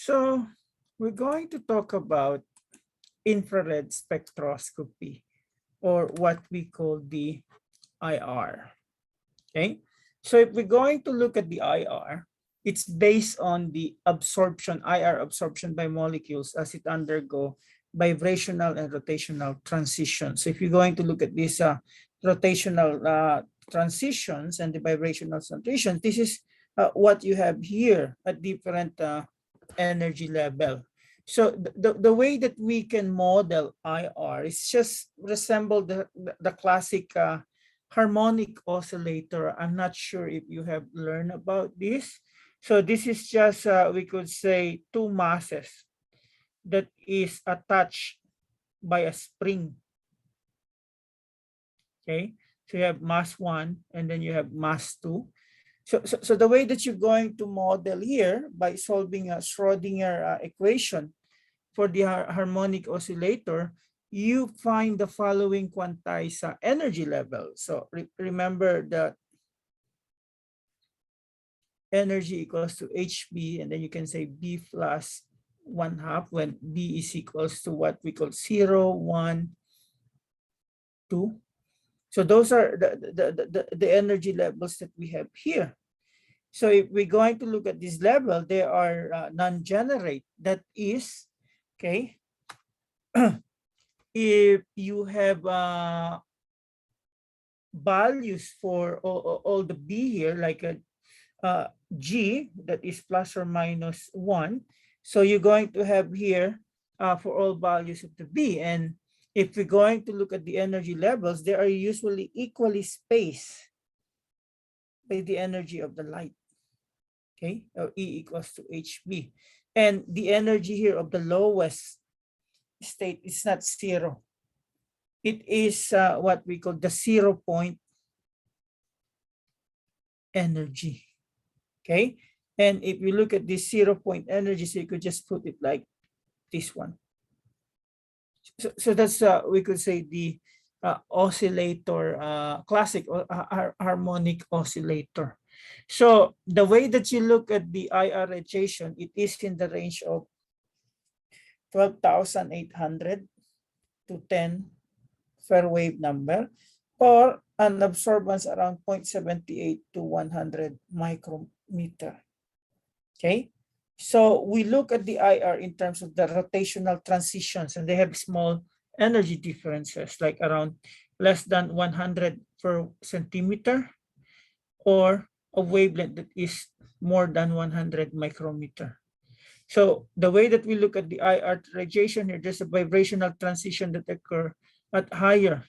So we're going to talk about infrared spectroscopy, or what we call the IR. Okay, so if we're going to look at the IR, it's based on the absorption, IR absorption by molecules as it undergo vibrational and rotational transitions. So if you're going to look at these rotational transitions and the vibrational transitions, this is what you have here at different energy level. So the way that we can model IR is just resemble the classic harmonic oscillator. I'm not sure if you have learned about this. So this is just, we could say, two masses that is attached by a spring. Okay, so you have mass 1 and then you have mass 2. So the way that you're going to model here by solving a Schrodinger equation for the harmonic oscillator, you find the following quantized energy level. So remember that energy equals to HB, and then you can say B plus 1/2 when B is equals to what we call 0, 1, 2. So those are the energy levels that we have here. So if we're going to look at this level, they are non-generate. That is, okay, if you have values for all the B here, like a G that is plus or minus 1. So you're going to have here for all values of the B. And if we're going to look at the energy levels, they are usually equally spaced by the energy of the light. Okay, or E equals to HB. And the energy here of the lowest state is not 0. It is what we call the 0-point energy. Okay, and if you look at this 0-point energy, so you could just put it like this one. So that's we could say the oscillator, classic harmonic oscillator. So the way that you look at the IR radiation, it is in the range of 12,800 to 10 fair wave number, or an absorbance around 0.78 to 100 micrometer. Okay, so we look at the IR in terms of the rotational transitions, and they have small energy differences, like around less than 100 per centimeter, or a wavelength that is more than 100 micrometer. So the way that we look at the IR radiation here, there's a vibrational transition that occur at higher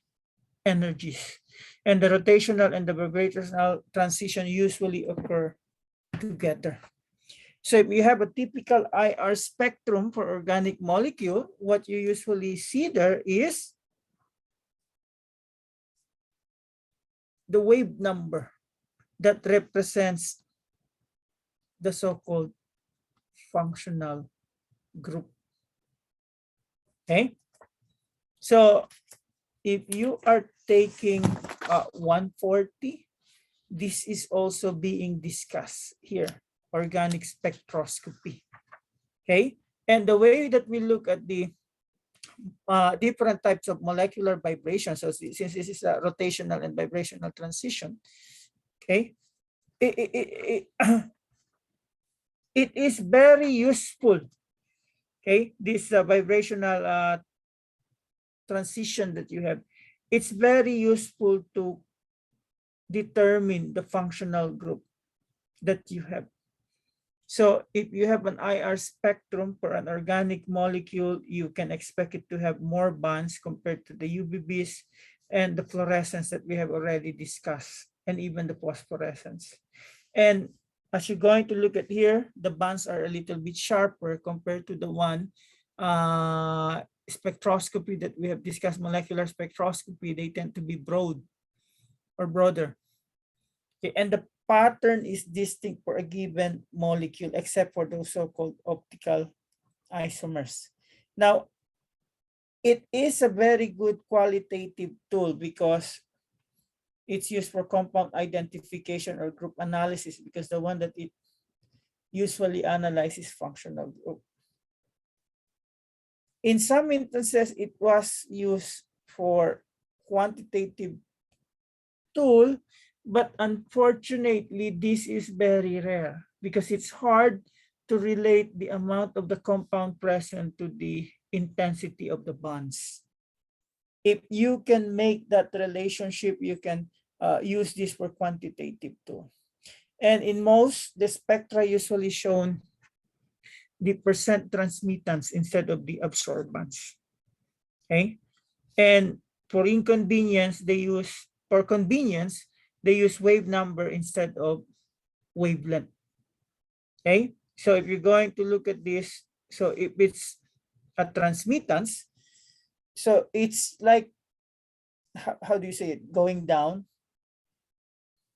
energies, and the rotational and the vibrational transition usually occur together. So if you have a typical IR spectrum for organic molecule, what you usually see there is the wave number that represents the so-called functional group. Okay, so if you are taking 140, this is also being discussed here, organic spectroscopy. Okay, and the way that we look at the different types of molecular vibration, so since this is a rotational and vibrational transition, okay, it is very useful, okay, this vibrational transition that you have, it's very useful to determine the functional group that you have. So if you have an IR spectrum for an organic molecule, you can expect it to have more bands compared to the UVBs and the fluorescence that we have already discussed, and even the phosphorescence. And as you're going to look at here, the bands are a little bit sharper compared to the one spectroscopy that we have discussed, molecular spectroscopy. They tend to be broad or broader. Okay, and the pattern is distinct for a given molecule, except for those so-called optical isomers. Now, it is a very good qualitative tool because it's used for compound identification or group analysis, because the one that it usually analyzes functional group. In some instances, it was used for quantitative tool, but unfortunately, this is very rare because it's hard to relate the amount of the compound present to the intensity of the bonds. If you can make that relationship, you can use this for quantitative tool. And in most, the spectra usually shown the percent transmittance instead of the absorbance. Okay, and for inconvenience, they use wave number instead of wavelength. Okay, so if you're going to look at this, so if it's a transmittance, so it's like, how do you say it, going down.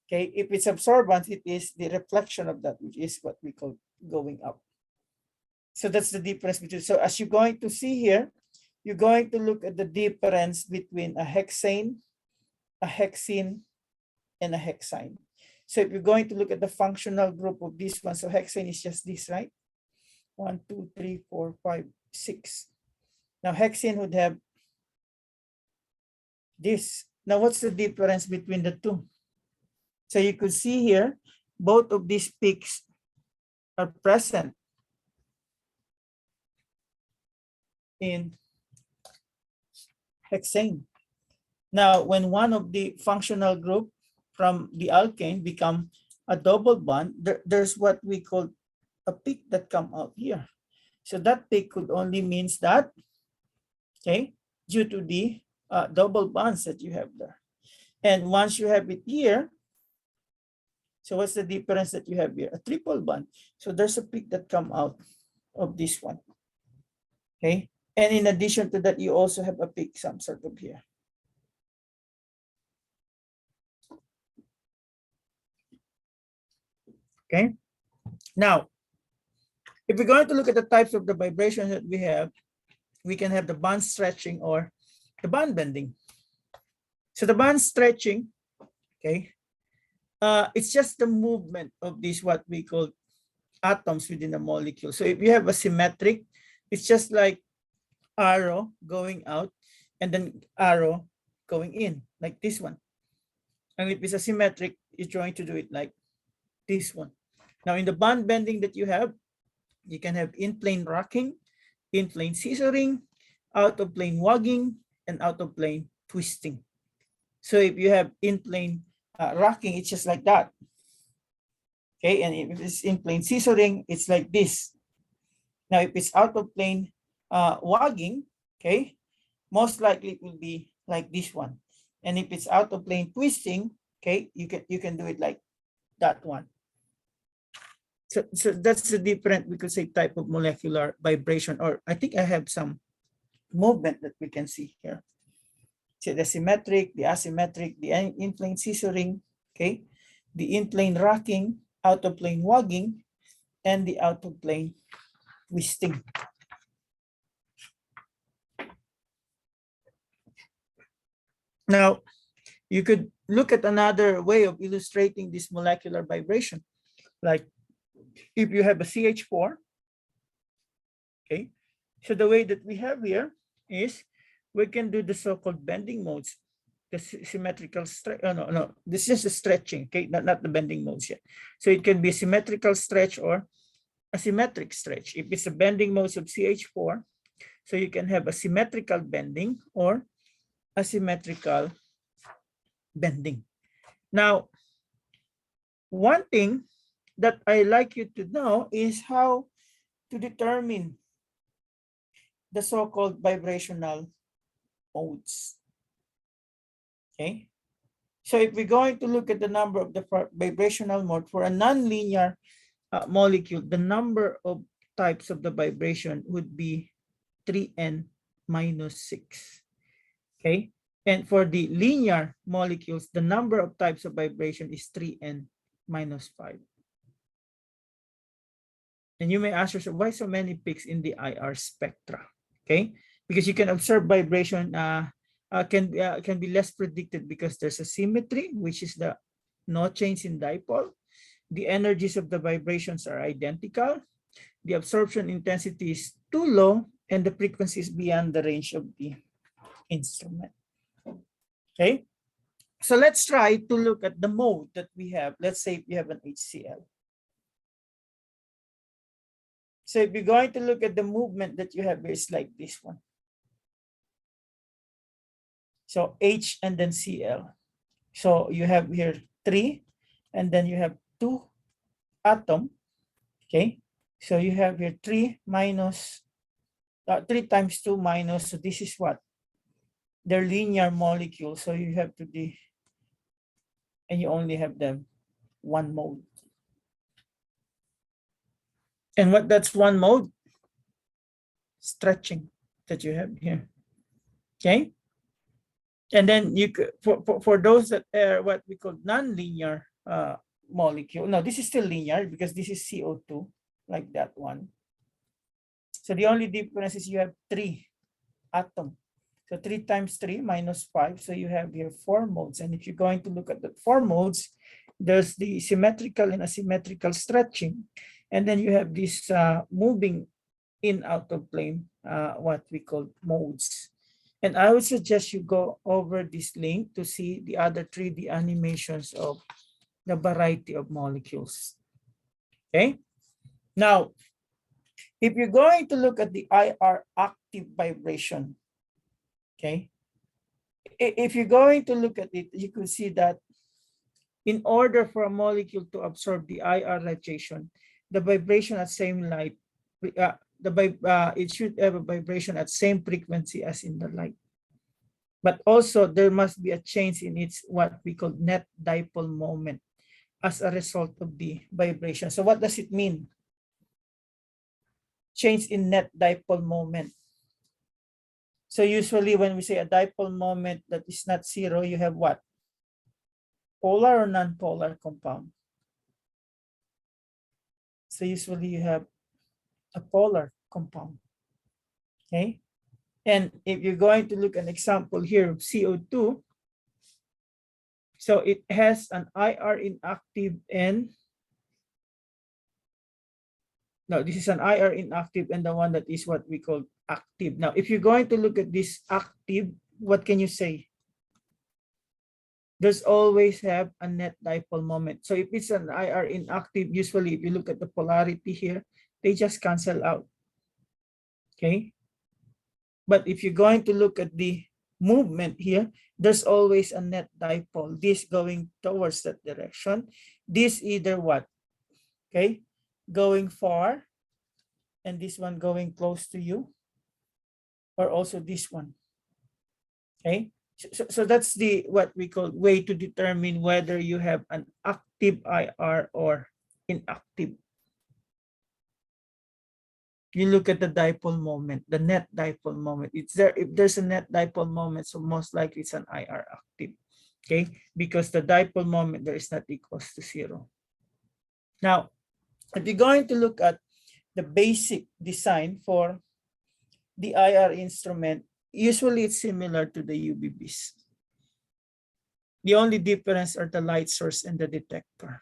Okay, if it's absorbance, it is the reflection of that, which is what we call going up. So that's the difference between, so as you're going to see here, you're going to look at the difference between a hexane, and a hexine. So if you're going to look at the functional group of this one, so hexane is just this, right? 1, 2, 3, 4, 5, 6. Now hexane would have this. Now what's the difference between the two? So you could see here, both of these peaks are present in hexane. Now, when one of the functional group from the alkane become a double bond, there's what we call a peak that come out here. So that peak could only means that, okay, due to the double bonds that you have there. And once you have it here, so what's the difference that you have here? A triple bond. So there's a peak that come out of this one. Okay. And in addition to that, you also have a peak some sort of here. Okay. Now, if we're going to look at the types of the vibrations that we can have the band stretching or the band bending. So the band stretching, okay, it's just the movement of this, what we call atoms within a molecule. So if you have a symmetric, it's just like arrow going out and then arrow going in, like this one. And if it's a symmetric, you're going to do it like this one. Now in the band bending that you can have in-plane rocking, in-plane scissoring, out-of-plane wagging, and out-of-plane twisting. So if you have in-plane rocking, it's just like that. Okay, and if it's in-plane scissoring, it's like this. Now if it's out-of-plane wagging, okay, most likely it will be like this one. And if it's out-of-plane twisting, okay, you can do it like that one. So that's the different, we could say, type of molecular vibration, or I think I have some movement that we can see here. So the symmetric, the asymmetric, the in-plane scissoring, okay, the in-plane rocking, out-of-plane wagging, and the out-of-plane twisting. Now, you could look at another way of illustrating this molecular vibration, like if you have a CH4, okay, so the way that we have here is we can do the so-called bending modes, the symmetrical stretch. No, this is the stretching, okay, not the bending modes yet. So it can be a symmetrical stretch or a symmetric stretch. If it's a bending modes of CH4, so you can have a symmetrical bending or asymmetrical bending. Now, one thing that I like you to know is how to determine the so-called vibrational modes. Okay, so if we're going to look at the number of the vibrational mode for a nonlinear molecule, the number of types of the vibration would be 3n minus 6. Okay, and for the linear molecules, the number of types of vibration is 3n minus 5. And you may ask yourself, why so many peaks in the IR spectra? Okay, because you can observe vibration can be less predicted because there's a symmetry, which is the no change in dipole, the energies of the vibrations are identical, the absorption intensity is too low, and the frequency is beyond the range of the instrument. Okay, so let's try to look at the mode that we have. Let's say if you have an HCl. So if you're going to look at the movement that you have, it's like this one. So H and then Cl. So you have here 3, and then you have 2 atom. Okay, so you have here 3 minus 3 times 2 minus, so this is what? They're linear molecules, so you have to be, and you only have them one mode. And what that's one mode? Stretching that you have here. Okay, and then you could, for those that are what we call non-linear molecule. No, this is still linear because this is CO2, like that one. So the only difference is you have 3 atoms. So 3 times 3 minus 5. So you have here 4 modes. And if you're going to look at the 4 modes, there's the symmetrical and asymmetrical stretching. And then you have this moving in out of plane, what we call modes. And I would suggest you go over this link to see the other 3D animations of the variety of molecules. Okay. Now, if you're going to look at the IR active vibration, okay, if you're going to look at it, you could see that in order for a molecule to absorb the IR radiation, the vibration at same light, it should have a vibration at same frequency as in the light. But also there must be a change in its what we call net dipole moment as a result of the vibration. So what does it mean? Change in net dipole moment. So usually when we say a dipole moment that is not zero, you have what? Polar or non-polar compound. So usually you have a polar compound. Okay. And if you're going to look at an example here of CO2, so it has an IR inactive and no, this is an IR inactive and the one that is what we call active. Now, if you're going to look at this active, what can you say? There's always have a net dipole moment. So if it's an IR inactive, usually if you look at the polarity here, they just cancel out. Okay. But if you're going to look at the movement here, there's always a net dipole. This going towards that direction. This either what? Okay. Going far, and this one going close to you, or also this one. Okay, so that's the what we call way to determine whether you have an active IR or inactive. You look at the dipole moment, the net dipole moment. It's there. If there's a net dipole moment, so most likely it's an IR active. Okay, because the dipole moment there is not equals to 0. Now, if you're going to look at the basic design for the IR instrument, usually it's similar to the UVBs. The only difference are the light source and the detector.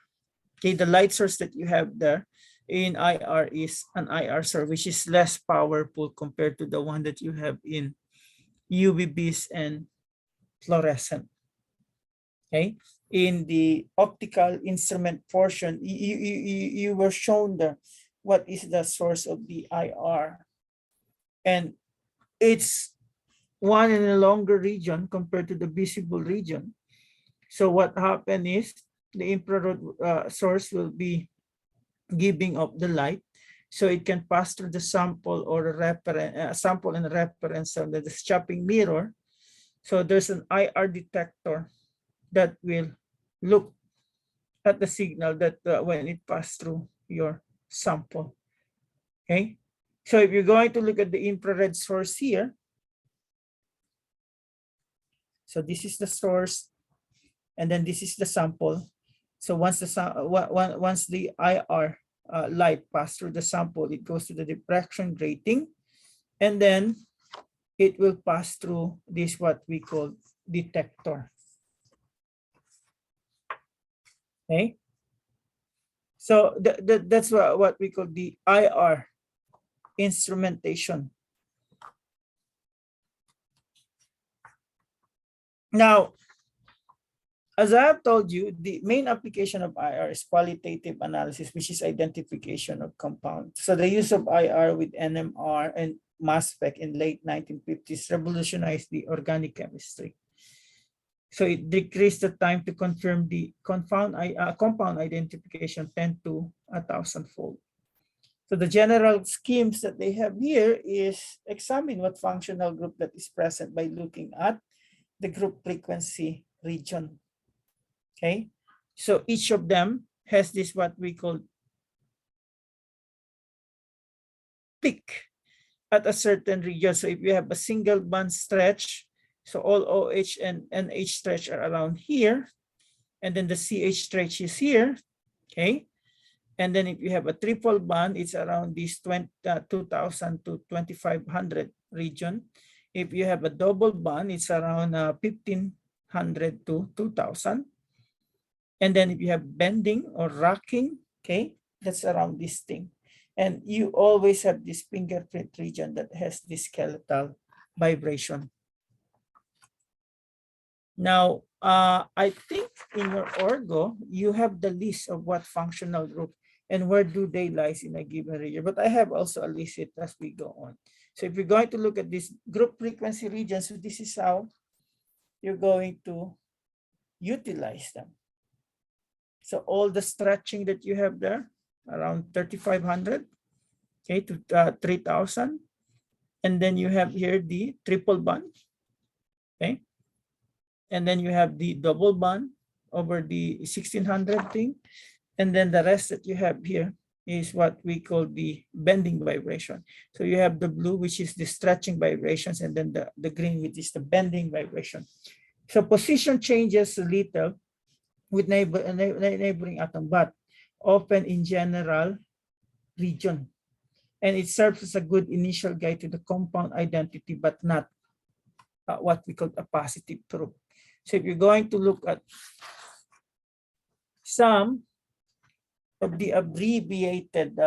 Okay, the light source that you have there in IR is an IR source, which is less powerful compared to the one that you have in UVBs and fluorescent. Okay, in the optical instrument portion, you were shown the what is the source of the IR, and it's one in a longer region compared to the visible region. So what happened is the infrared source will be giving up the light, so it can pass through the sample or a reference sample and reference under the shopping mirror. So there's an IR detector that will look at the signal that when it passed through your sample. Okay, so if you're going to look at the infrared source here, so this is the source, and then this is the sample. So once the IR light passes through the sample, it goes to the diffraction grating, and then it will pass through this what we call detector. Okay. So that's what we call the IR instrumentation. Now, as I have told you, the main application of IR is qualitative analysis, which is identification of compounds. So the use of IR with NMR and mass spec in late 1950s revolutionized the organic chemistry. So it decreased the time to confirm the compound identification 10 to 1,000-fold. So the general schemes that they have here is examine what functional group that is present by looking at the group frequency region. Okay, so each of them has this what we call peak at a certain region. So if you have a single bond stretch, so all OH and NH stretch are around here, and then the CH stretch is here, okay? And then if you have a triple bond, it's around this 2,000 to 2,500 region. If you have a double bond, it's around 1,500 to 2,000. And then if you have bending or rocking, okay, that's around this thing. And you always have this fingerprint region that has this skeletal vibration. Now, I think in your orgo, you have the list of what functional group and where do they lie in a given region. But I have also a list it as we go on. So if you're going to look at this group frequency region, so this is how you're going to utilize them. So all the stretching that you have there, around 3,500, okay, to 3,000. And then you have here the triple bond, okay? And then you have the double bond over the 1,600 thing. And then the rest that you have here is what we call the bending vibration. So you have the blue, which is the stretching vibrations, and then the green, which is the bending vibration. So position changes a little with neighboring atom, but often in general region. And it serves as a good initial guide to the compound identity, but not what we call a positive truth. So if you're going to look at some of the abbreviated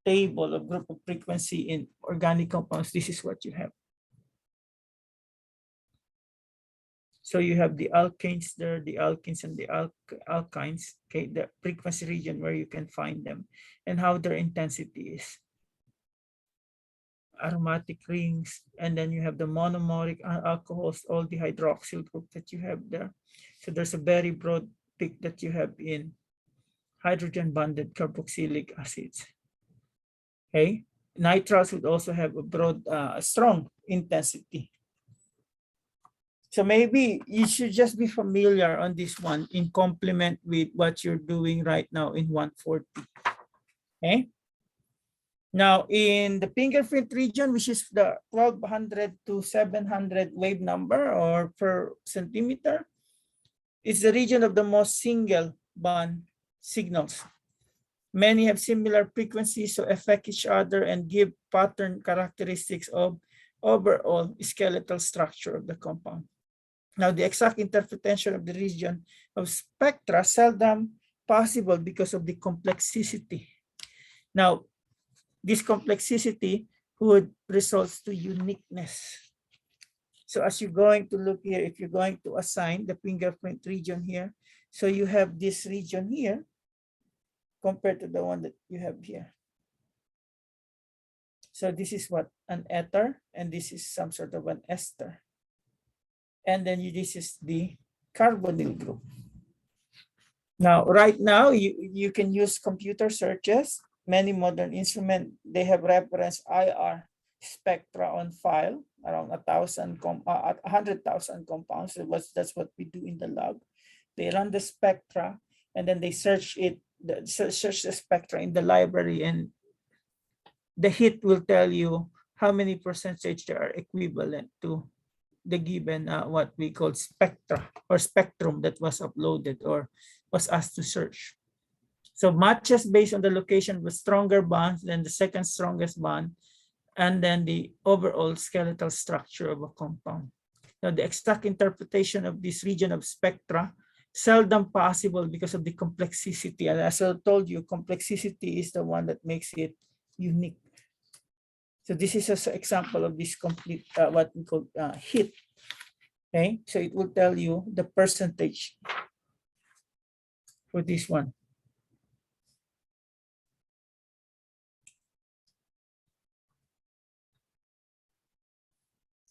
table of group of frequency in organic compounds, this is what you have. So you have the alkanes there, the alkenes and the alkynes, okay, the frequency region where you can find them and how their intensity is. Aromatic rings, and then you have the monomeric alcohols, all the hydroxyl group that you have there. So there's a very broad peak that you have in hydrogen bonded carboxylic acids. Okay, nitriles would also have a broad, strong intensity. So maybe you should just be familiar on this one in complement with what you're doing right now in 140. Okay. Now in the fingerprint region, which is the 1200 to 700 wave number or per centimeter, it's the region of the most single bond signals. Many have similar frequencies, so affect each other and give pattern characteristics of overall skeletal structure of the compound. Now, the exact interpretation of the region of spectra seldom possible because of the complexity. Now, this complexity would result to uniqueness. So as you're going to look here, if you're going to assign the fingerprint region here, so you have this region here compared to the one that you have here. So this is what an ether, and this is some sort of an ester. And then this is the carbonyl group. Now, right now, you can use computer searches. Many modern instruments, they have reference IR spectra on file, around 100,000 compounds. So that's what we do in the lab. They run the spectra, and then they search it, search the spectra in the library, and the hit will tell you how many percentage they are equivalent to the given what we call spectra or spectrum that was uploaded or was asked to search. So matches based on the location with stronger bonds than the second strongest bond, and then the overall skeletal structure of a compound. Now, the exact interpretation of this region of spectra seldom possible because of the complexity. And as I told you, complexity is the one that makes it unique. So this is an example of this complete, what we call hit. Okay, so it will tell you the percentage for this one.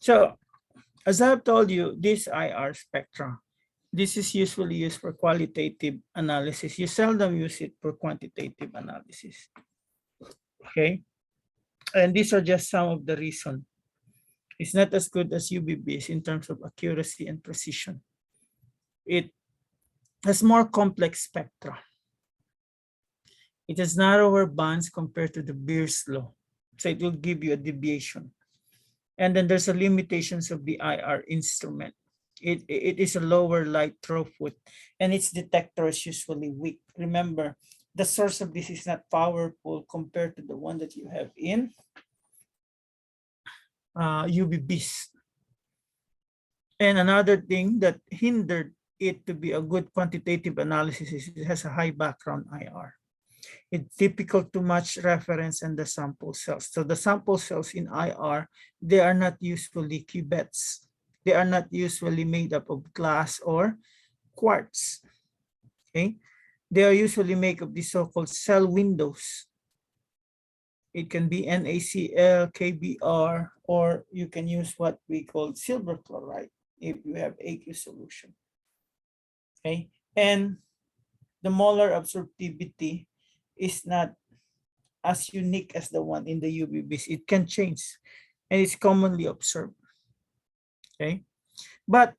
So as I've told you, this IR spectra, this is usually used for qualitative analysis. You seldom use it for quantitative analysis. Okay, and these are just some of the reasons. It's not as good as UVBs in terms of accuracy and precision. It has more complex spectra. It has narrower bands compared to the Beer's law. So it will give you a deviation. And then there's a limitations of the IR instrument. It is a lower light throughput and its detector is usually weak. Remember, the source of this is not powerful compared to the one that you have in UVBs. And another thing that hindered it to be a good quantitative analysis is it has a high background IR. It's difficult to match reference and the sample cells. So the sample cells in IR, they are not usually cuvettes. They are not usually made up of glass or quartz. Okay, they are usually made of the so-called cell windows. It can be NaCl, KBr, or you can use what we call silver chloride if you have aqueous solution. Okay, and the molar absorptivity is not as unique as the one in the UVBs. It can change and it's commonly observed. Okay, but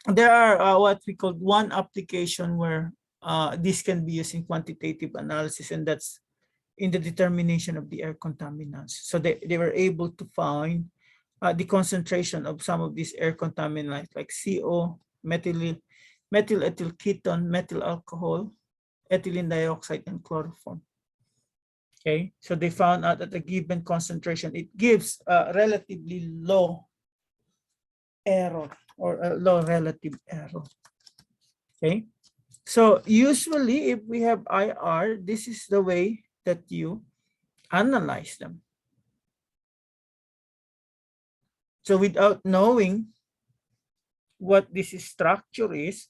there are what we call one application where this can be used in quantitative analysis, and that's in the determination of the air contaminants. So they were able to find the concentration of some of these air contaminants like CO, methyl ethyl ketone, methyl alcohol, ethylene dioxide, and chloroform. Okay, so they found out at a given concentration, it gives a relatively low error or a low relative error. Okay, so usually if we have IR, this is the way that you analyze them. So without knowing what this structure is,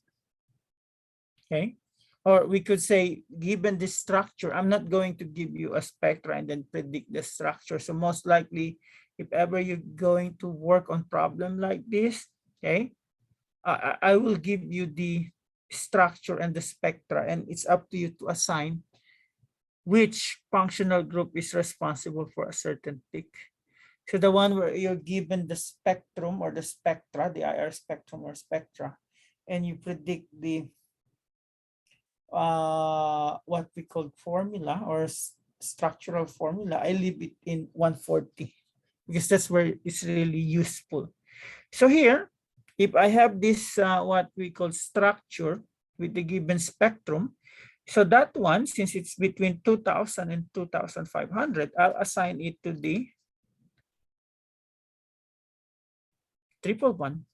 okay, or we could say, given this structure, I'm not going to give you a spectra and then predict the structure. So most likely, if ever you're going to work on problem like this, okay, I will give you the structure and the spectra, and it's up to you to assign which functional group is responsible for a certain peak. So the one where you're given the spectrum or the spectra, the IR spectrum or spectra, and you predict the what we call formula or structural formula, I leave it in 140 because that's where it's really useful. So here, if I have this what we call structure with the given spectrum, so that one, since it's between 2000 and 2500, I'll assign it to the 111,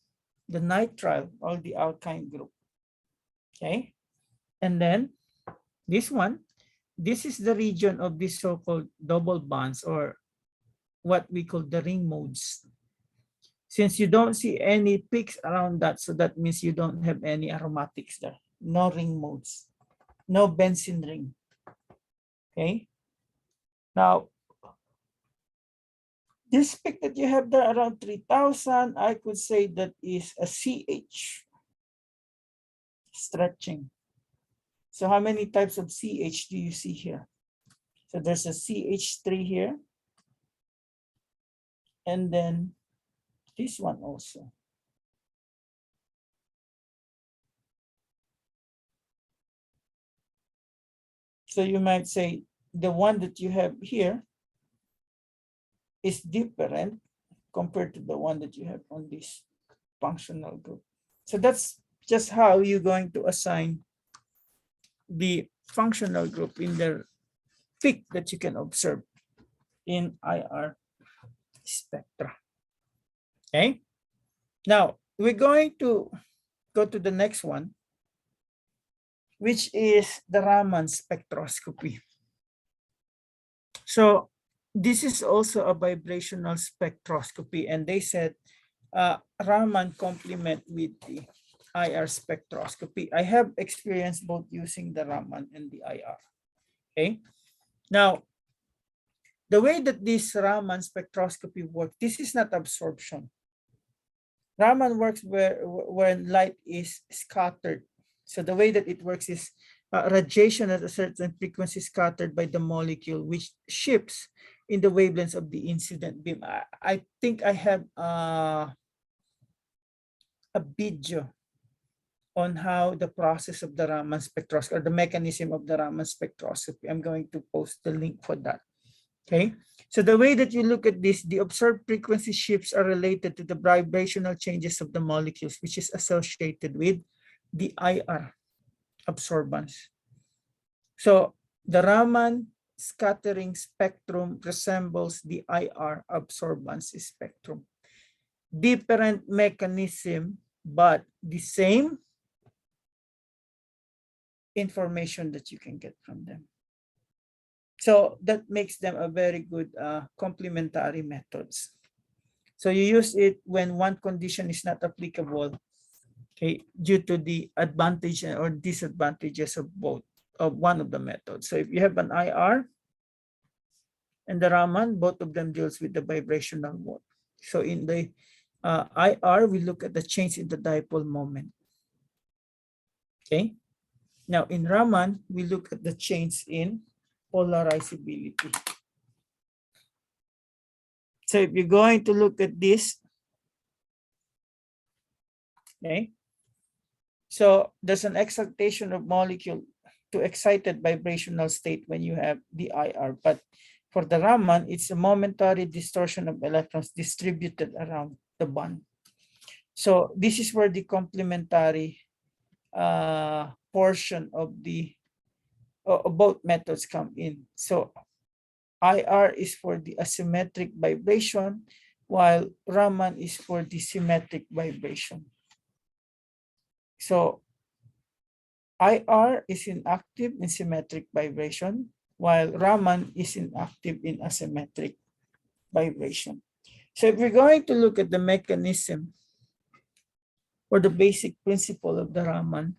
the nitrile or the alkyne group. Okay, and then this one, this is the region of this so-called double bonds or what we call the ring modes. Since you don't see any peaks around that, so that means you don't have any aromatics there. No ring modes, no benzene ring. Okay. Now, this peak that you have there around 3000, I could say that is a CH stretching. So how many types of CH do you see here? So there's a CH3 here. And then this one also. So you might say the one that you have here is different compared to the one that you have on this functional group. So that's just how you're going to assign the functional group in the peak that you can observe in IR spectra. Okay. Now we're going to go to the next one. which is the Raman spectroscopy. So this is also a vibrational spectroscopy, and they said Raman complement with the IR spectroscopy. I have experienced both using the Raman and the IR. Okay. Now, the way that this Raman spectroscopy works, this is not absorption. Raman works when light is scattered. So the way that it works is radiation at a certain frequency scattered by the molecule, which shifts in the wavelengths of the incident beam. I think I have a video on how the process of the Raman spectroscopy, or the mechanism of the Raman spectroscopy. I'm going to post the link for that. Okay, so the way that you look at this, the observed frequency shifts are related to the vibrational changes of the molecules, which is associated with the IR absorbance. So the Raman scattering spectrum resembles the IR absorbance spectrum. Different mechanism, but the same information that you can get from them. So that makes them a very good complementary methods. So you use it when one condition is not applicable, okay, due to the advantage or disadvantages of both of one of the methods. So if you have an IR and the Raman, both of them deals with the vibrational mode. So in the IR, we look at the change in the dipole moment. Okay. Now in Raman, we look at the change in polarizability. So if you're going to look at this, okay, so there's an excitation of molecule to excited vibrational state when you have the IR, but for the Raman, it's a momentary distortion of electrons distributed around the bond. So this is where the complementary portion of the both methods come in. So IR is for the asymmetric vibration, while Raman is for the symmetric vibration. So IR is inactive in symmetric vibration, while Raman is inactive in asymmetric vibration. So if we're going to look at the mechanism or the basic principle of the Raman,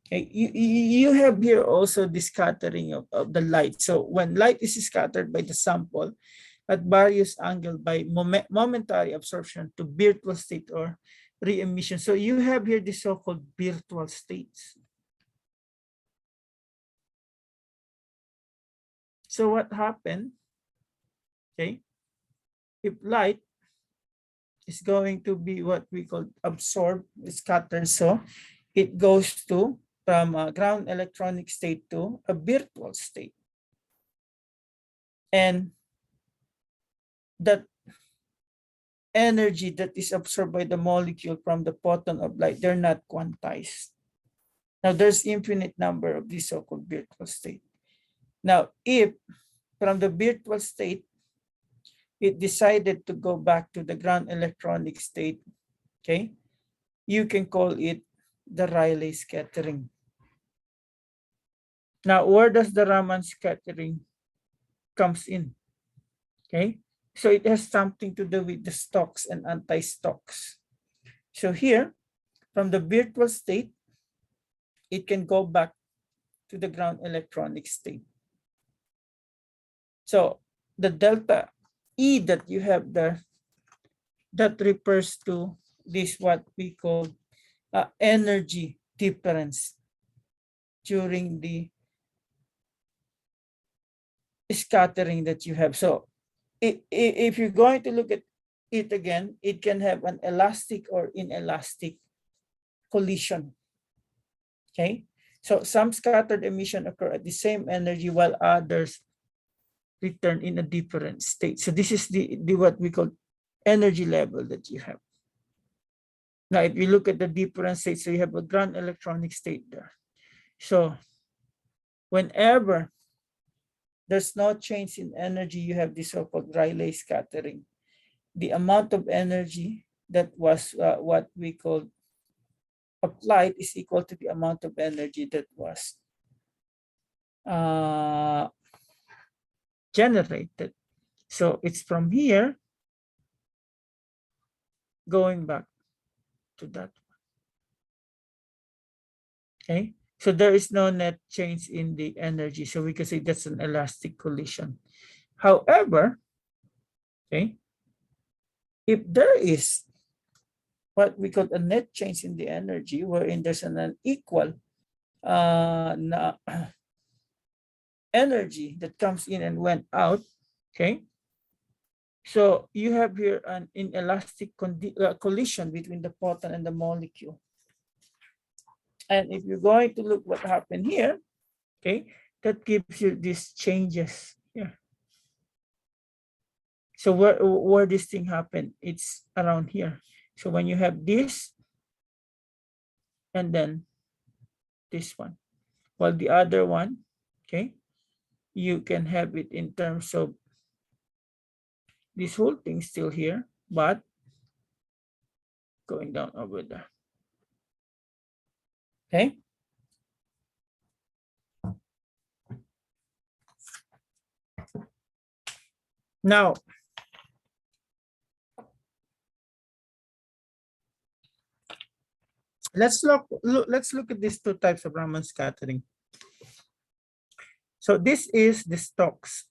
okay, you have here also the scattering of the light. So when light is scattered by the sample at various angles by momentary absorption to virtual state or re-emission. So you have here the so-called virtual states. So what happened, okay, if light is going to be what we call absorbed, scattered, so it goes to from a ground electronic state to a virtual state. And that energy that is absorbed by the molecule from the photon of light, they're not quantized. Now there's infinite number of these so-called virtual state. Now, if from the virtual state, it decided to go back to the ground electronic state, okay, you can call it the Rayleigh scattering. Now, where does the Raman scattering comes in? Okay, so it has something to do with the stocks and anti-stocks. So here, from the virtual state, it can go back to the ground electronic state. So the delta E that you have there, that refers to this what we call energy difference during the scattering that you have. So if you're going to look at it again, it can have an elastic or inelastic collision. Okay, so some scattered emission occur at the same energy while others return in a different state. So this is the what we call energy level that you have. Now, if you look at the different states, so you have a ground electronic state there. So whenever there's no change in energy, you have this so-called Rayleigh scattering. The amount of energy that was what we call applied is equal to the amount of energy that was uh, generated. So it's from here going back to that. Okay. So there is no net change in the energy. So we can say that's an elastic collision. However, okay, if there is what we call a net change in the energy, wherein there's an unequal energy that comes in and went out, okay, so you have here an inelastic collision between the photon and the molecule. And if you're going to look what happened here, okay, that gives you these changes here. So where this thing happened, it's around here. So when you have this and then this one, while the other one, okay, you can have it in terms of this whole thing still here, but going down over there. Okay. Now, let's look at these two types of Raman scattering. So this is the Stokes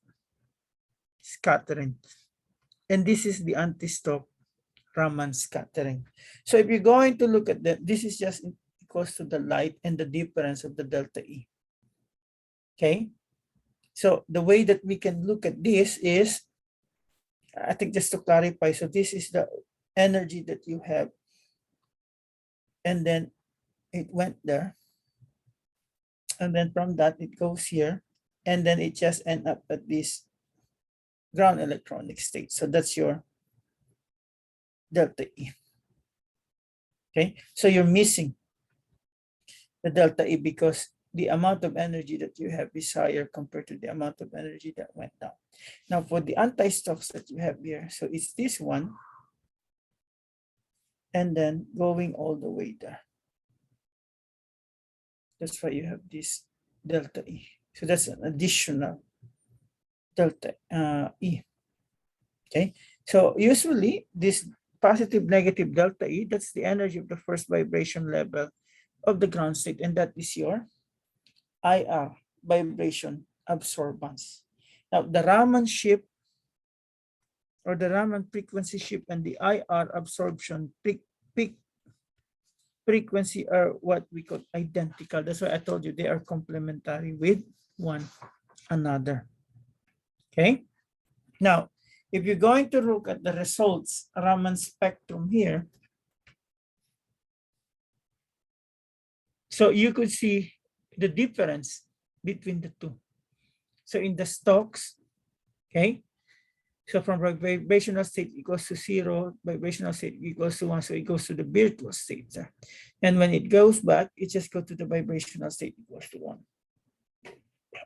scattering, and this is the anti-Stokes Raman scattering. So if you're going to look at that, this is just equals to the light and the difference of the delta E. Okay. So the way that we can look at this is, I think just to clarify, so this is the energy that you have, and then it went there, and then from that it goes here, and then it just end up at this ground electronic state. So that's your delta E. Okay, so you're missing the delta E because the amount of energy that you have is higher compared to the amount of energy that went down. Now for the anti-Stokes that you have here, so it's this one, and then going all the way there. That's why you have this delta E. So that's an additional delta E. Okay, so usually this positive negative delta E, that's the energy of the first vibration level of the ground state, and that is your IR, vibration absorbance. Now the Raman shift or the Raman frequency shift and the IR absorption peak frequency are what we call identical. That's why I told you they are complementary with one another. Okay. Now, if you're going to look at the results Raman spectrum here, so you could see the difference between the two. So in the Stokes, okay, so from vibrational state equals to 0, vibrational state equals to 1, so it goes to the virtual state. And when it goes back, it just goes to the vibrational state equals to 1.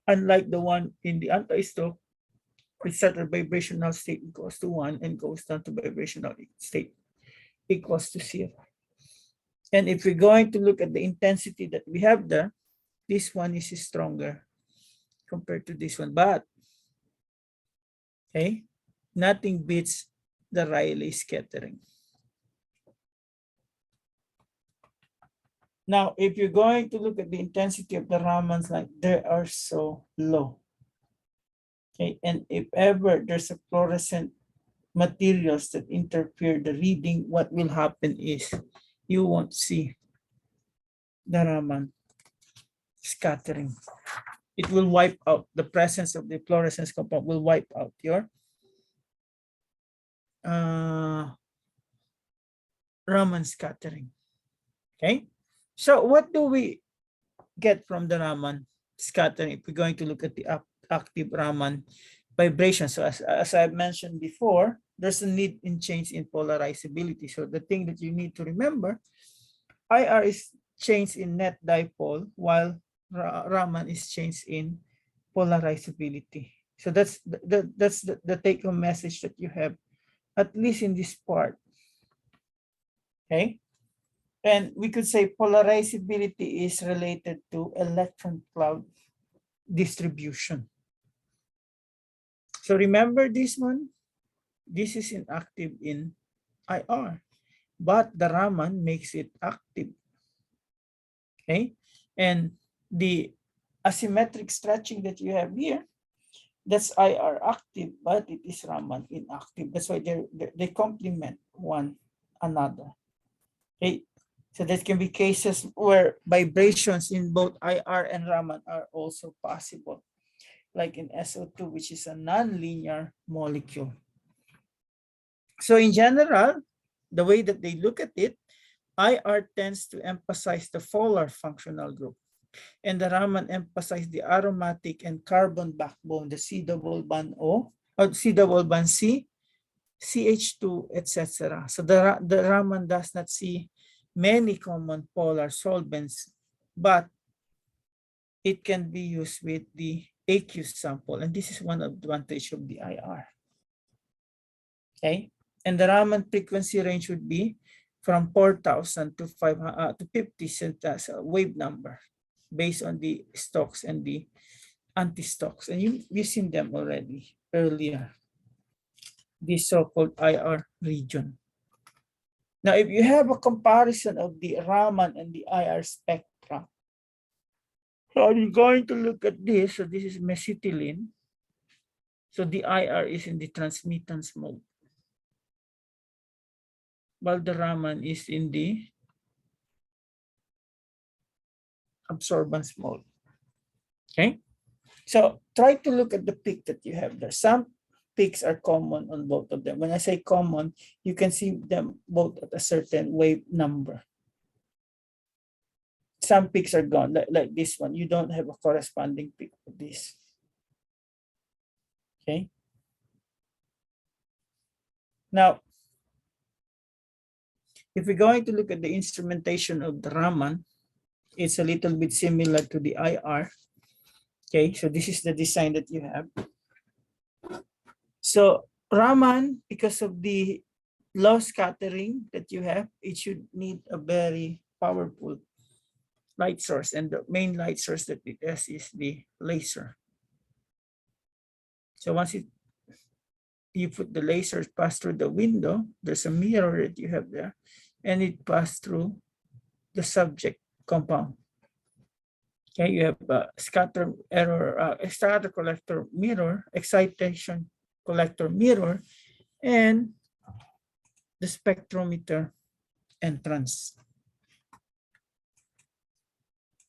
Unlike the one in the anti-Stokes, it starts at vibrational state equals to 1 and goes down to vibrational state equals to 0. And if we're going to look at the intensity that we have there, this one is stronger compared to this one. But, okay, nothing beats the Rayleigh scattering. Now, if you're going to look at the intensity of the Ramans, like they are so low. Okay, and if ever there's a fluorescent materials that interfere the reading, what will happen is you won't see the Raman scattering. It will wipe out the presence of the fluorescence compound, will wipe out your Raman scattering. Okay, so what do we get from the Raman scattering if we're going to look at the active Raman vibration? So as I mentioned before, there's a need in change in polarizability. So the thing that you need to remember, IR is changed in net dipole while Raman is changed in polarizability. So that's the take-home message that you have, at least in this part. Okay, and we could say polarizability is related to electron cloud distribution. So remember this one? This is inactive in IR, but the Raman makes it active. Okay, and the asymmetric stretching that you have here, that's IR active, but it is Raman inactive. That's why they complement one another. Okay, so there can be cases where vibrations in both IR and Raman are also possible, like in SO2, which is a non-linear molecule. So in general, the way that they look at it, IR tends to emphasize the polar functional group, and the Raman emphasize the aromatic and carbon backbone, the C double bond O, or C double bond C, CH2, etc. So the Raman does not see many common polar solvents, but it can be used with the aqueous sample, and this is one advantage of the IR. Okay, and the Raman frequency range would be from 4,000 to 50 cents wave number, based on the stocks and the anti-stocks, and you've seen them already earlier, this so-called IR region. Now, if you have a comparison of the Raman and the IR spectra, so I'm going to look at this. So this is mesitylene. So the IR is in the transmittance mode, while the Raman is in the absorbance mode. Okay, so try to look at the peak that you have there. Some peaks are common on both of them. When I say common, you can see them both at a certain wave number. Some peaks are gone, like this one. You don't have a corresponding peak for this. Okay. Now, if we're going to look at the instrumentation of the Raman, it's a little bit similar to the IR. Okay, so this is the design that you have. So Raman, because of the low scattering that you have, it should need a very powerful light source, and the main light source that it has is the laser. So once you put the laser pass through the window, there's a mirror that you have there, and it passed through the subject compound. Okay, you have a scatter error, a scatter collector mirror, excitation collector mirror, and the spectrometer entrance.